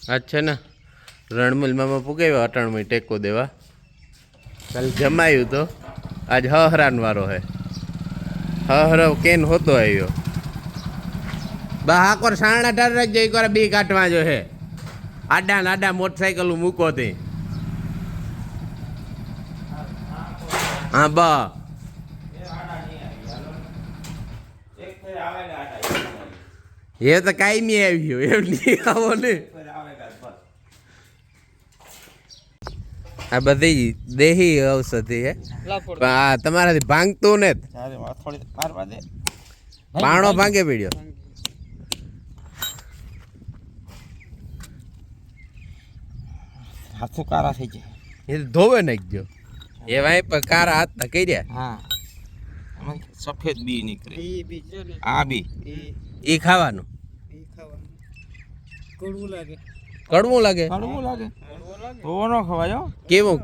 આજ છે ને રણમલમાં પુગાવ્યા અટાણમાં ટેકો દેવા. કાલ જમાયું તો આજ હહરાન વારો હે. હહરો કેન હોતો આવ્યો બા હાકોર સાણા ઢાર રાખજો. એક વાર બી કાઢવા જો હે આડા આડા મોટરસાઇકલ મૂકો તે. હા બા એ તો કાયમી આવ્યો એમ નહીં આવો ને. આ બધી દેહી ઔષધિ હે પણ આ તમારાથી ભાંગતું ને પાણો ભાંગે પીડ્યો. હાથું કારા થઈ જાય એ ધોવે નાખજો. એ વાય પર કારા હાથ ના કર્યા. હા એમાં સફેદ બી નીકળે. આ બી એ ખાવાનું કડવું લાગે. કડવું લાગે. કડવું લાગે તો નો ખવાય હો. કેવું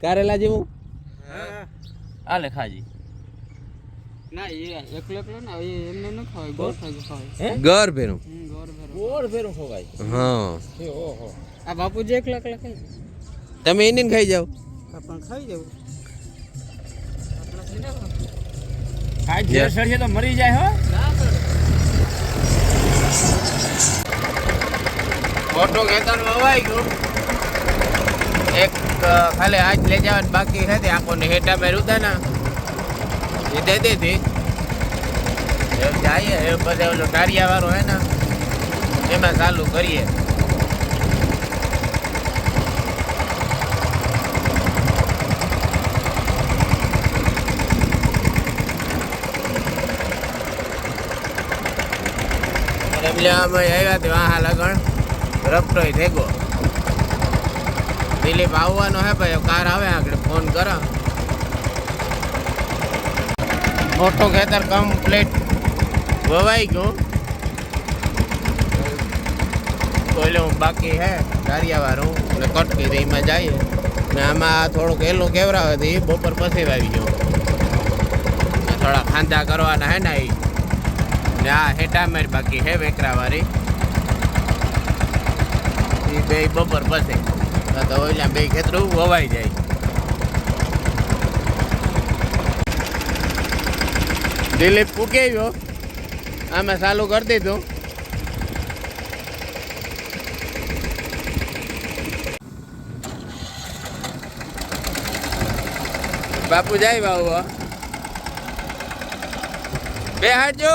કારેલા જેવું આ લે ખાજી. ના એ એકલો એકલો ના એ એમને ન ખવાય. ગોળ ખાય ખવાય. ગર ભેરું ગોળ ફેરું ખવાય. હા ઓહો આ બાપુજી એકલા એકલા ખાય. તમે એને ખાઈ જાવ. પણ ખાઈ જવું ખાઈ જે સડશે તો મરી જાય હો. મોટો ખેતર વવાઈ ગયો. એક ખાલી આજ લઈ જવાનું બાકી હતી. આખોને હેઠા મેરું હતા ને એ દે દીધી. એમ જાય એ બધા ઓલો ટારિયા વાળો હે ને એમાં ચાલુ કરીએ. એટલે અમે આવ્યા તે વાહ લગણ રપટોય થેગો. દિલીપ આવવાનો હે ભાઈ. કાર આવે આગળ ફોન કરો. મોટો ખેતર કમ્પ્લીટ વવાઈ ગયું. ઓલું બાકી હે ધારિયાવાળું એટલે કટકી તો એમાં જઈએ ને. આમાં થોડુંક એલું કેવરાવે તો એ બપોર પછી આવી ગયો. થોડા ખાંધા કરવાના હે ને એ ને આ હેઠામેર બાકી હે વેકરાવાળી એ બે બપોર પછી તો ઓલા બે ખેતરું વવાઈ જાય. દિલીપ પૂકે ગયો. આમાં ચાલુ કરી દીધું. બાપુ જાય બાબુ બે હાજો.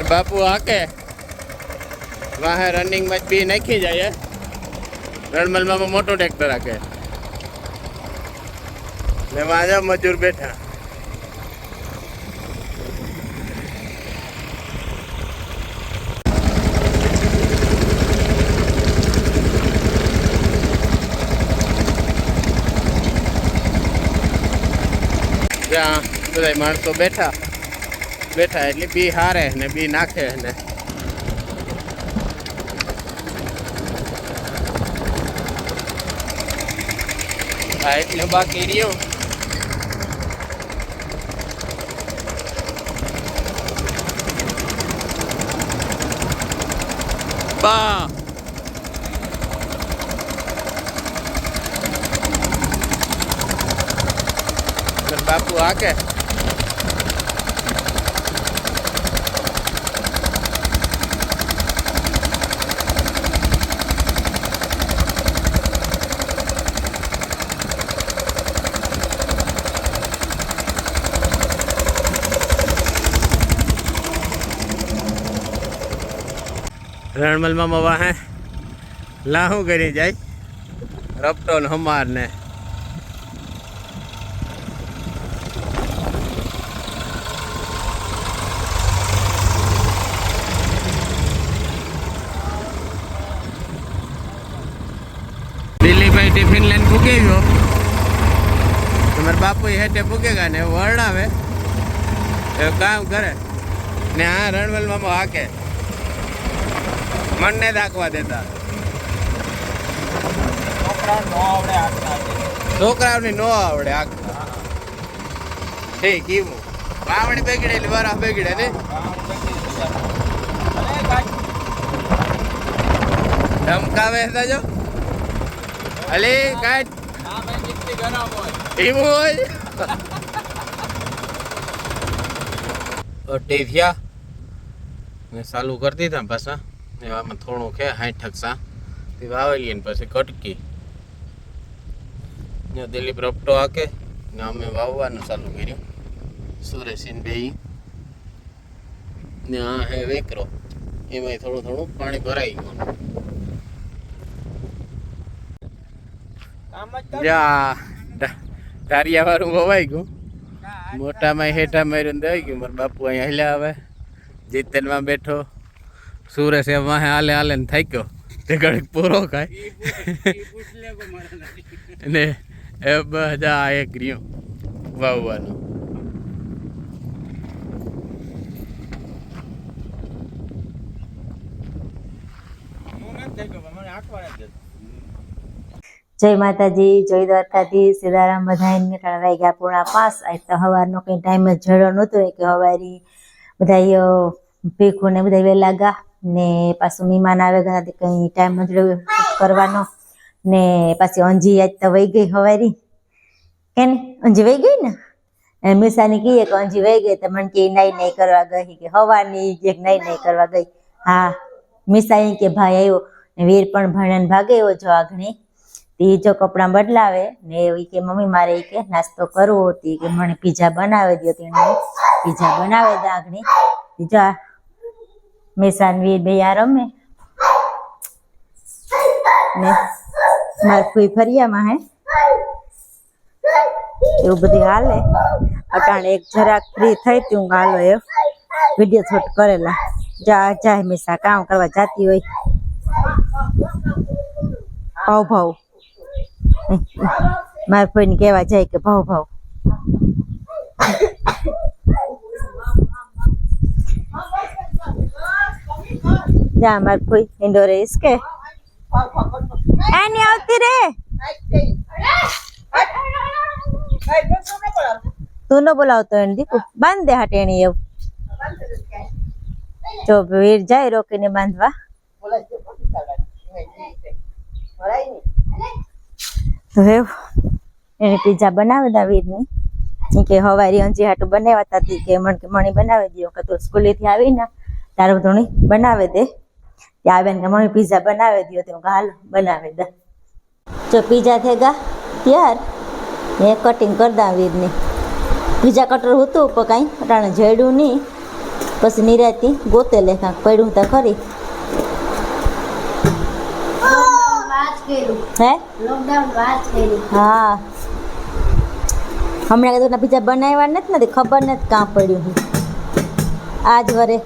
બાપુ હાકે વાહે રનિંગમાં જ બી નાખી જાય. રણમલમાં મોટો ટ્રેક્ટર હાકે ને વાજા મજૂર બેઠા. ત્યાં બધા માણસો બેઠા એટલે બી હારે ને બી નાખે ને એટલે બાકી રહ્યું. બા બાપુ હાકે રણમલમાં વાહે લાહું કરી જાય રપટો ને હમાર ને મારા બાપુ હેઠે પૂકેગા ને વર્ણાવે એવું કામ કરે ને આ રણવલમાં હાકે મનને દાખવા દેતા છોકરાઓને નો આવડે આખા ઠીક એવું વાવણી બગડે એટલે વરાહ બગડે ને ધમકાવે હતા જો અલે કાટ એવું હોય અટે થયા ને ચાલુ કરી દીધા પાછા એવામાં થોડું કે 60 સા તે વાવેલી ને પછી કટકી ને દિલીપ રપટો હાકે ને અમે વાવવાનું ચાલુ કર્યું સુરેશીન બે ને આ હે વેકરો એમાં થોડું થોડું પાણી ભરાઈ ગયું જા તારિયા વાળું વવાઈ ગયું મોટામાં હેઠા માર્યું દઈ ગયું મારા બાપુ અહીંયા હેલ્યા આવે જીતનમાં બેઠો સુરેશ એમાં હાલે હાલે ને થઈ ગયો તે ઘડીક પૂરો ખાય ને એ બધા એક રહ્યું વાવવાનું જય માતાજી, જય દ્વારકાધીશ, સીતારામ. બધા નીકળવા વાગ્યા 4:30. આજ તો સવારનો કંઈ ટાઈમ જ જડો નહોતો કે સવારી બધા ભીખું ને બધા વહેલા ગા ને પાછું મહેમાન આવે ગયા કંઈ ટાઈમ જ કરવાનો ને પાછી અંજી આજ તો વહી ગઈ સવારી કે ને અંજી વહી ગઈ ને મીસાની કહીએ કે અંજી વહી ગઈ તો મને કે નાઈ નાઈ કરવા ગઈ કે સવારની એક નાઈ નાઈ કરવા ગઈ. હા મીસા કે ભાઈ આવ્યો ને વીર પણ ભણન ભાગે એવો જો આગણી તે જો કપડાં બદલાવે ને એ કે મમ્મી મારે કે નાસ્તો કરવો હતી કે મને પીઝા બનાવી દો તેને પીઝા બનાવે દે આગણી પીઝા મેસાન વીર બે આ રમે ને મારે કોઈ ફરિયામાં હે એવું બધી હાલે અટાણે એક જરાક ફ્રી થઈ તી હું હાલો એ વિડીયો શૂટ કરેલા જા જા મેસા કામ કરવા જાતી હોય ભાવ ભાવ મારા ફોઈને કહેવા જાય કે ભાવ ભાવ જા મારા કોઈ ઇન્ડો રહીશ કે એની આવતી રે તું ન બોલાવતો એને દીકુ બાંધ દે હાટે એની એવું જો વીર જાય રોકીને બાંધવા તો એને પીઝા બનાવી દા વીરની કે હવારી અંજી હાટું બનાવતા હતી કે મણી બનાવી દો કે તું સ્કૂલેથી આવી ને તારું ધોણી બનાવી દે ત્યાં આવે ને કે મમ્મી પીઝા બનાવી દો તો હાલ બનાવી દે જો પીઝા થઈ ગયા ત્યાર ને કટિંગ કરી દા વીરની પીઝા કટર હતું પણ કાંઈ અટાણે જડ્યું નહીં પછી નિરાતી ગોતે લે કાંક પડ્યું તો ખરી હે હા હમણાં કીધું પીઝા બનાવ્યા નથી ખબર નથી કાં પડ્યું આજ વરે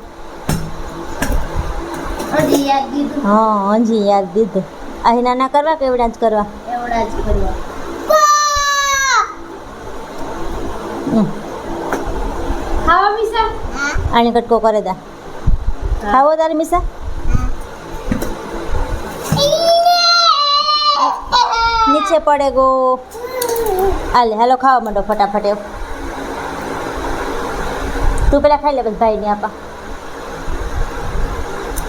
હા હજી યાદ દીધું અહીં નાના કરવા કે એવડા જ કરવા આની કટકો કરે દા ખાવો તારે મીસા નીચે પડે ગો હાલે હાલો ખાવા માંડો ફટાફટ એવું તું પેલા ખાઈ લે બસ ભાઈ ને આપા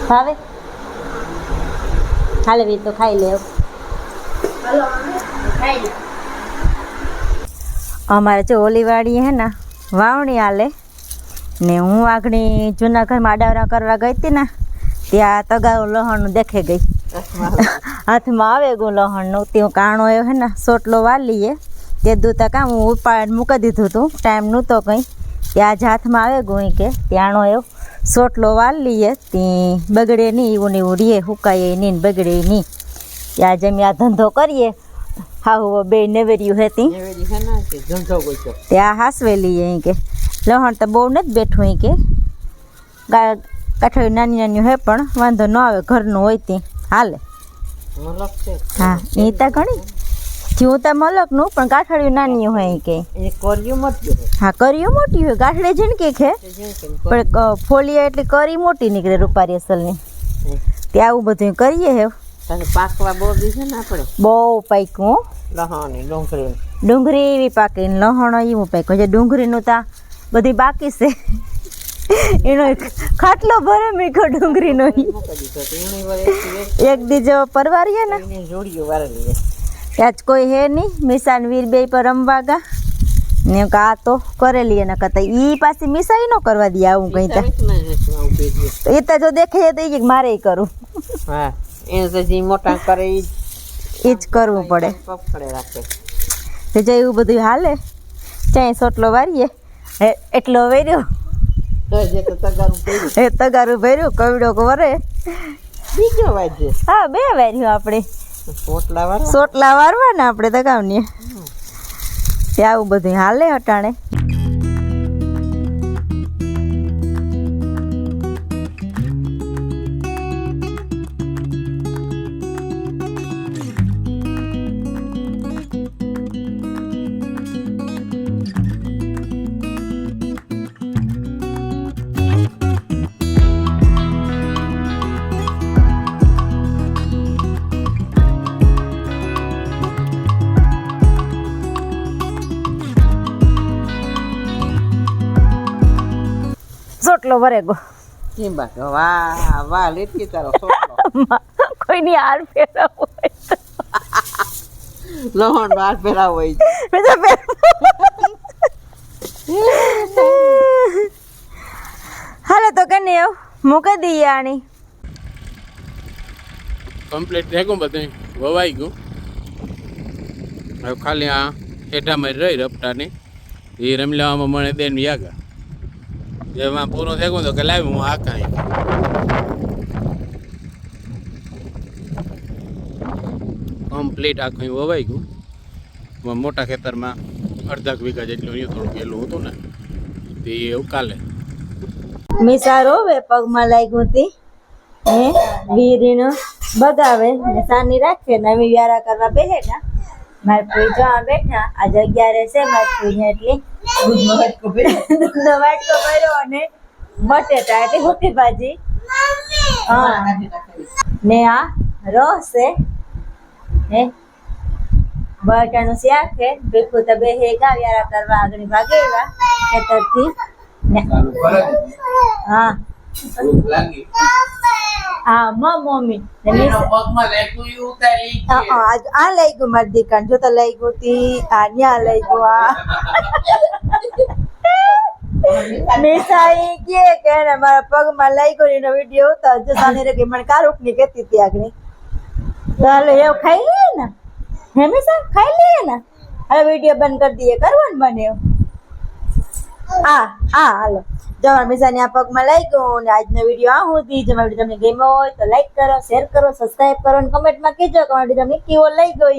ભાવે હાલે વીર તો ખાઈ લે અમારે જો ઓલીવાડી હે ને વાવણી હાલે ને હું આગણી જૂનાગઢમાં આડાવરા કરવા ગઈ હતી ને ત્યાં તગારું લહણનું દેખે ગઈ હાથમાં આવે ગયું લહણનું ત્યાં કાણો એ હે ને સોટલો વાલીએ તે દૂતા કામ હું ઉપાડ મૂકી દીધું હતું ટાઈમ નહોતો કંઈ ત્યાં જ હાથમાં આવે ગયું કે ત્યાંનો એવો સોટલો વાલીએ ત્યાં બગડે નહીં એવું ને એવું રીએ હુકાય નહીં બગડે નહીં ત્યાં જમી આ ધંધો કરીએ હા બે નેવેર્યું હતી ત્યાં હાસવેલી અહીં કે લહણ તો બહુ નથી બેઠું અહીં કે કાઠળી નાની નાની હે પણ વાંધો ન આવે ઘરનું હોય તે હાલે હા એ તો ઘણી જીવતા મલકનું પણ ગાંઠડિયું નાની હોય કે હા કરીયું મોટી હોય ગાંઠડે ઝીણકી છે પણ ફોલિયા એટલે કરી મોટી નીકળે રૂપારી અસલની ત્યાં આવું બધું કરીએ હે પાકવા બહુ દીધું ને આપણે બહુ પાક્યું લહાણી ડુંગળી ડુંગળી એવી પાકી લહણ એવું પાક્યું છે ડુંગળીનું તા બધી બાકી છે એનો ખાટલો ભરે મીઠો ડુંગળીનો એક દીજો પરવારીએ ને જોડીઓ વાળેલી ત્યાં જ કોઈ હે નહીં મિસાન વીર બે પર રમવા ગા ને આ તો કરેલી એના કરતા ઈ પાછી મિસાઈ ન કરવા દે આવું કઈ ત્યાં એ તો જો દેખાય તો એ મારે કરું હા એ જે મોટા કરે એ જ કરવું પડે પકડે રાખે તો જો એવું બધું હાલે ચાય સોટલો વારીએ એટલો વેર્યો જે તો તગારું કર્યું એ તગારું ભર્યું કવડો વરે બીજો વાજે હા બે વાર્યું આપણે પોટલા વાળા સોટલા વારવાના આપણે તગાવની આવું બધું હાલે અટાણે સોટલો ભરે ગો કેમ બાકી વાહ વાહ લીટી તારો સોટલો કોઈની હાર ફેરવો હોય લહણ વાર પહેરાવ હોય હાલે તો કને મૂકી દઈએ આની કમ્પ્લીટ થઈ ગયું બધું વવાઈ ગયું હવે ખાલી આ હેઠામાં રહી રપટાની એ રમી લેવામાં મને દેન યાગા જેમાં પૂરું થઈ ગયું તો કે લાવી હું આ કાંઈ કમ્પ્લીટ આખું વવાઈ ગયું મોટા ખેતરમાં અડધા વીઘા જેટલું અહીંયા થોડું ગયેલું હતું ને તે એવું કાલે મિસારો હવે પગમાં લાગ્યું હતી હે વીરીનો બગાવે ને સાની રાખે નવી વ્યારા કરવા બેઠા મારે કોઈ જવા બેઠા આજ 11 છે મારે કોઈને એટલે દૂધનો વાટકો ભર્યો અને બટેટા એટલે હુકી ભાજી હા ને આ રસ છે હે બટાનું શાક છે ભેગું તો બે હે ગાવ્યારા કરવા આગળ ભાગે એવા ખેતરથી ને હા હા મમ્મી આ લઈ ગયું મારી દીકરા જો તો લઈ ગયું તી આ ન્યા લઈ ગયું આ નિશાઈ કે ને મારા પગમાં લઈ ગયો એનો વિડીયો ઉતાર જો સાની રે કે મને કારુક ની કહેતી હતી આગળ ચાલો એવું ખાઈ લઈએ ને હંમેશા ખાઈ લઈએ ને હવે વિડીયો બંધ કરી દઈએ કરવાનું બને હા હા હાલો જવા મિસાની આ પગમાં લઈ ગયો ને આજનો વિડીયો આ સુધી જો વિડીયો તમને ગમ્યો હોય તો લાઈક કરો શેર કરો સબસ્ક્રાઇબ કરો અને કમેન્ટમાં કહેજો કે વિડીયો તમને કેવો લઈ ગયો.